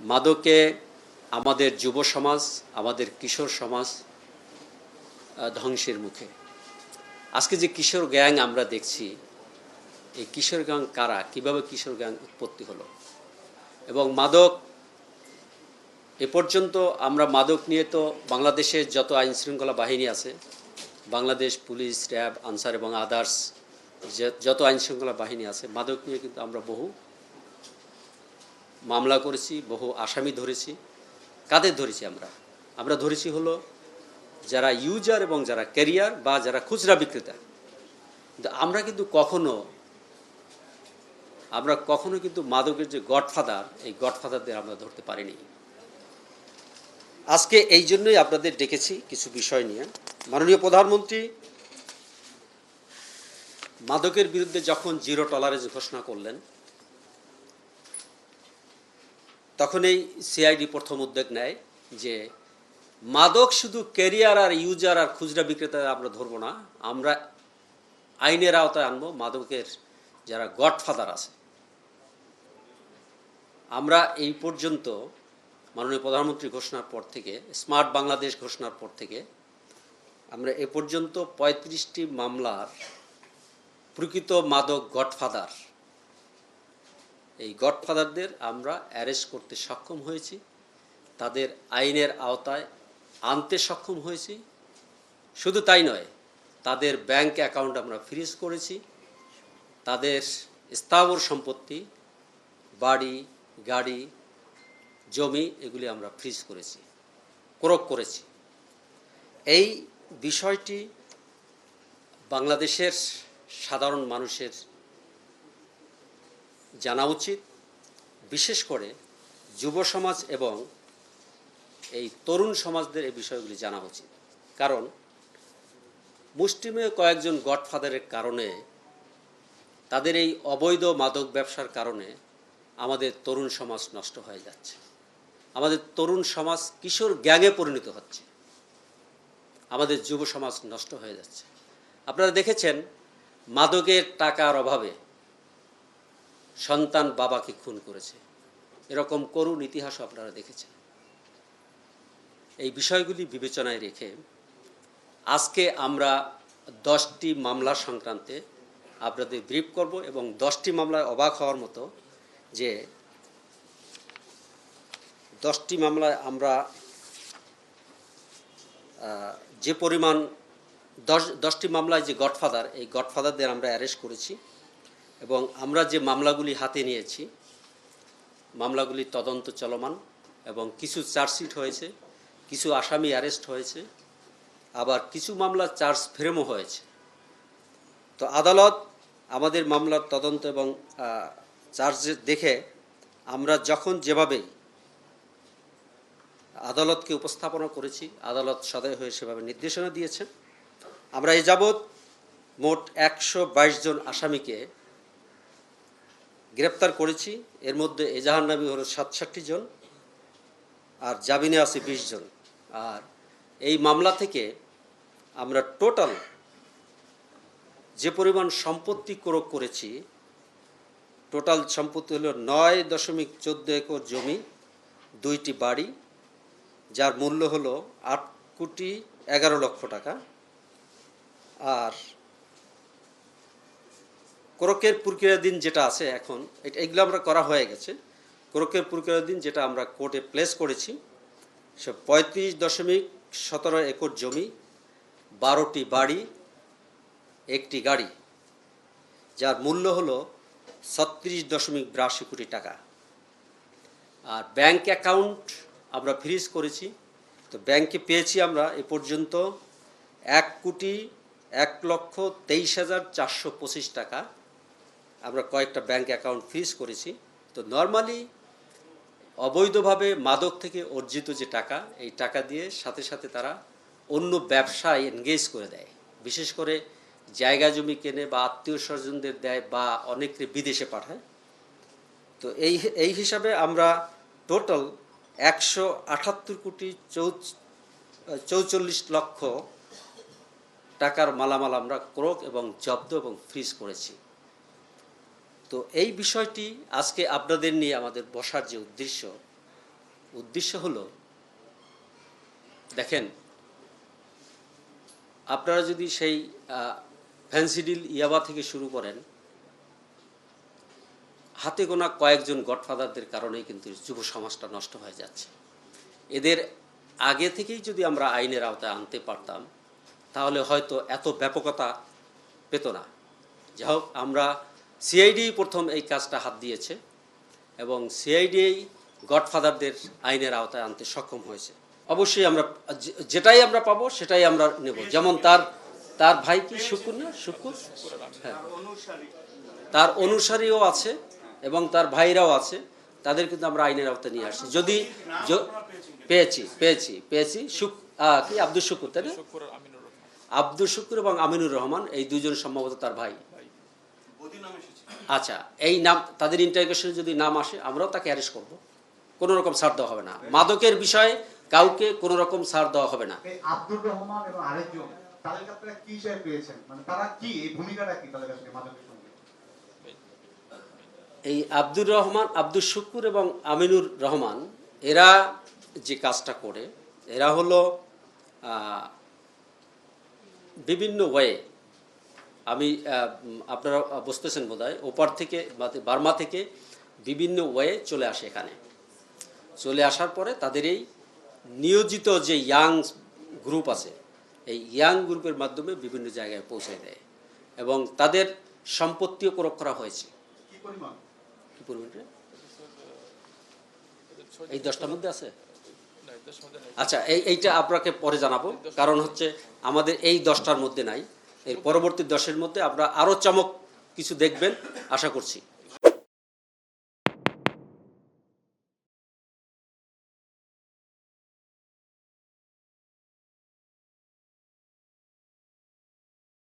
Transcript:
মাদকে আমাদের যুব সমাজ, আমাদের কিশোর সমাজ ধ্বংসের মুখে। আজকে যে কিশোর গ্যাং আমরা দেখছি, এই কিশোর গ্যাং কারা, কিভাবে কিশোর গ্যাং উৎপত্তি হলো, এবং মাদক এ পর্যন্ত আমরা মাদক নিয়ে তো বাংলাদেশের যত আইন শৃঙ্খলা বাহিনী আছে, বাংলাদেশ পুলিশ, র্যাব, আনসার এবং আদার্স যত আইন শৃঙ্খলা বাহিনী আছে, মাদক নিয়ে কিন্তু আমরা বহু মামলা করেছি, বহু আসামি ধরেছি। কাদের ধরেছি? আমরা ধরেছি হলো যারা ইউজার এবং যারা ক্যারিয়ার বা যারা খুচরা বিক্রেতা। কিন্তু আমরা কখনো কিন্তু মাদকের যে গডফাদার, এই গডফাদারদের আমরা ধরতে পারিনি। আজকে এই জন্যই আপনাদের ডেকেছি কিছু বিষয় নিয়ে। মাননীয় প্রধানমন্ত্রী মাদকের বিরুদ্ধে যখন জিরো টলারেন্স ঘোষণা করলেন, তখন এই সিআইডি প্রথম উদ্যোগ নেয় যে মাদক শুধু ক্যারিয়ার আর ইউজার আর খুচরা বিক্রেতা আমরা ধরবো না, আমরা আইনের আওতায় আনবো মাদকের যারা গডফাদার আছে। আমরা এই পর্যন্ত মাননীয় প্রধানমন্ত্রী ঘোষণার পর থেকে, স্মার্ট বাংলাদেশ ঘোষণার পর থেকে আমরা এ পর্যন্ত 35টি মামলার প্রকৃত মাদক গডফাদার, এই গডফাদারদের আমরা অ্যারেস্ট করতে সক্ষম হয়েছি, তাদের আইনের আওতায় আনতে সক্ষম হয়েছি। শুধু তাই নয়, তাদের ব্যাংক অ্যাকাউন্ট আমরা ফ্রিজ করেছি, তাদের স্থাবর সম্পত্তি, বাড়ি, গাড়ি, জমি, এগুলি আমরা ফ্রিজ করেছি, ক্রোক করেছি। এই বিষয়টি বাংলাদেশের সাধারণ মানুষের জানা উচিত, বিশেষ করে যুব সমাজ এবং এই তরুণ সমাজদের এই বিষয়গুলি জানা উচিত। কারণ মুষ্টিমেয় কয়েকজন গডফাদারের কারণে, তাদের এই অবৈধ মাদক ব্যবসার কারণে আমাদের তরুণ সমাজ নষ্ট হয়ে যাচ্ছে, আমাদের তরুণ সমাজ কিশোর গ্যাংয়ে পরিণত হচ্ছে, আমাদের যুব সমাজ নষ্ট হয়ে যাচ্ছে। আপনারা দেখেছেন মাদকের টাকার অভাবে সন্তান বাবাকে খুন করেছে, এরকম করুণ ইতিহাসও আপনারা দেখেছেন। এই বিষয়গুলি বিবেচনায় রেখে আজকে আমরা 10টি মামলা সংক্রান্তে আপনাদের ব্রিফ করব, এবং 10টি মামলায় অবাক হওয়ার মতো যে 10টি মামলায় আমরা যে পরিমাণ 10টি মামলায় যে গডফাদার, এই গডফাদারদের আমরা অ্যারেস্ট করেছি, এবং আমরা যে মামলাগুলি হাতে নিয়েছি, মামলাগুলি তদন্ত চলমান, এবং কিছু চার্জশিট হয়েছে, কিছু আসামি অ্যারেস্ট হয়েছে, আবার কিছু মামলা চার্জ ফ্রেমও হয়েছে। তো আদালত আমাদের মামলার তদন্ত এবং চার্জ দেখে আমরা যখন যেভাবে আদালতকে উপস্থাপনা করেছি, আদালত সদয় হয়ে সেভাবে নির্দেশনা দিয়েছেন। আমরা এ যাবৎ মোট 122 জন আসামিকে গ্রেপ্তার করেছি। এর মধ্যে এজাহারনামী হলো 67 জন, আর জামিনে আছে 20 জন। আর এই মামলা থেকে আমরা টোটাল যে পরিমাণ সম্পত্তি ক্রোক করেছি, টোটাল সম্পত্তি হলো 9.14 একর জমি, 2টি বাড়ি, যার মূল্য হলো 8,11,00,000 টাকা। আর ক্রোকের প্রক্রিয়াধীন যেটা আছে এখন, এগুলো আমরা করা হয়ে গেছে। ক্রোকের প্রক্রিয়াধীন যেটা আমরা কোর্টে প্লেস করেছি, সে 35.17 একর জমি, 12টি বাড়ি, 1টি গাড়ি, যার মূল্য হলো 36.82 কোটি টাকা। আর ব্যাংক অ্যাকাউন্ট আমরা ফ্রিজ করেছি। তো ব্যাংকে পেয়েছি আমরা এ পর্যন্ত 1,01,23,425 টাকা। আমরা কয়েকটা ব্যাংক অ্যাকাউন্ট ফ্রিজ করেছি। তো নর্মালি অবৈধভাবে মাদক থেকে অর্জিত যে টাকা, এই টাকা দিয়ে সাথে সাথে তারা অন্য ব্যবসায় এনগেজ করে দেয়, বিশেষ করে জায়গা জমি কেনে বা আত্মীয় স্বজনদের দেয় বা অনেকে বিদেশে পাঠায়। তো এই হিসাবে আমরা টোটাল 178,44,00,000 টাকার মালামাল আমরা ক্রোক এবং জব্দ এবং ফ্রিজ করেছি। তো এই বিষয়টি আজকে আপনাদের নিয়ে আমাদের বসার যে উদ্দেশ্য, উদ্দেশ্য হলো, দেখেন আপনারা যদি সেই ফ্যান্সিডিল ইয়াবা থেকে শুরু করেন, হাতে গোনা কয়েকজন গডফাদারদের কারণেই কিন্তু যুব সমাজটা নষ্ট হয়ে যাচ্ছে। এদের আগে থেকেই যদি আমরা আইনের আওতায় আনতে পারতাম তাহলে হয়তো এত ব্যাপকতা পেত না। যাই হোক, আমরা সিআইডি প্রথম এই কাজটা হাত দিয়েছে এবং সিআইডি গডফাদারদের আইনের আওতায় আনতে সক্ষম হয়েছে। অবশ্যই আমরা যেটাই আমরা পাবো সেটাই আমরা নেব। যেমন তার ভাই কি শুকুর না, শুকুর, হ্যাঁ, তার অনুসারীও আছে এবং তার ভাইরাও আছে, তাদের কিন্তু আমরা আইনের আওতায় নিয়ে আসছি। যদি পেয়েছি কি আব্দুল শুকুর, তাই না? আব্দুল শুকুর এবং আমিনুর রহমান, এই দুজন সম্ভবত তার ভাই। আচ্ছা, এই নাম তাদের ইন্টারোগেশনে যদি নাম আসে আমরাও তাকে অ্যারেস্ট করব, কোনো রকম ছাড় দেওয়া হবে না। মাদকের বিষয়ে কাউকে কোনো রকম ছাড় দেওয়া হবে না। আব্দুর রহমান এবং আরেকজন, তাদেরকে আপনারা কি হিসেবে পেয়েছেন, মানে তারা কি, এই ভূমিকাটা কি তাদের কাছে মাদকের সঙ্গে? এই আব্দুর রহমান, আব্দুল শুকুর এবং আমিনুর রহমান, এরা যে কাজটা করে, এরা হলো বিভিন্ন ওয়ে, আমি আপনারা বুঝতেছেন বোধহয়, ওপার থেকে বার্মা থেকে বিভিন্ন ওয়ে চলে আসে এখানে। চলে আসার পরে তাদের এই নিয়োজিত যে ইয়াং গ্রুপ আছে, এই ইয়াং গ্রুপের মাধ্যমে বিভিন্ন জায়গায় পৌঁছে দেয় এবং তাদের সম্পত্তিও ক্রয় করা হয়েছে। কি পরিমাণ? কি পরিমাণ? এই 10টার মধ্যে আছে। আচ্ছা, এইটা আপনাকে পরে জানাবো, কারণ হচ্ছে আমাদের এই 10টার মধ্যে নাই, এর পরবর্তী 10-এর মধ্যে আমরা আরও চমক কিছু দেখবেন আশা করছি।